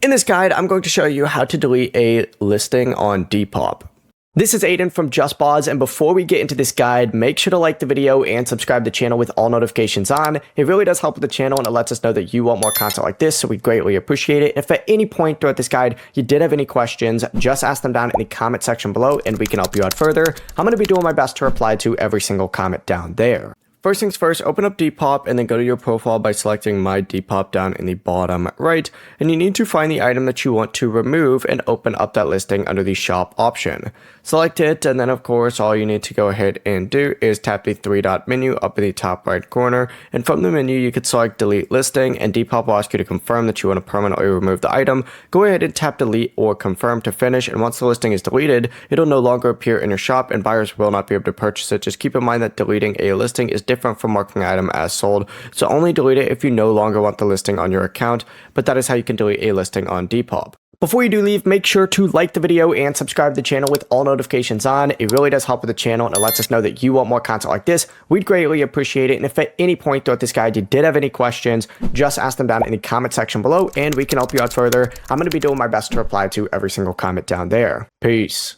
In this guide, I'm going to show you how to delete a listing on Depop. This is Aiden from JustBoz, and before we get into this guide, make sure to like the video and subscribe to the channel with all notifications on. It really does help with the channel and it lets us know that you want more content like this, so we greatly appreciate it. If at any point throughout this guide you did have any questions, just ask them down in the comment section below and we can help you out further. I'm going to be doing my best to reply to every single comment down there. First things first, open up Depop and then go to your profile by selecting My Depop down in the bottom right. And you need to find the item that you want to remove and open up that listing under the shop option. Select it, and then of course all you need to go ahead and do is tap the three-dot menu up in the top right corner. And from the menu you could select delete listing, and Depop will ask you to confirm that you want to permanently remove the item. Go ahead and tap delete or confirm to finish, and once the listing is deleted, it'll no longer appear in your shop and buyers will not be able to purchase it. Just keep in mind that deleting a listing is different from marking an item as sold, so only delete it if you no longer want the listing on your account, but that is how you can delete a listing on Depop. Before you do leave, make sure to like the video and subscribe to the channel with all notifications on. It really does help with the channel and it lets us know that you want more content like this. We'd greatly appreciate it. And if at any point throughout this guide you did have any questions, just ask them down in the comment section below and we can help you out further. I'm going to be doing my best to reply to every single comment down there. Peace.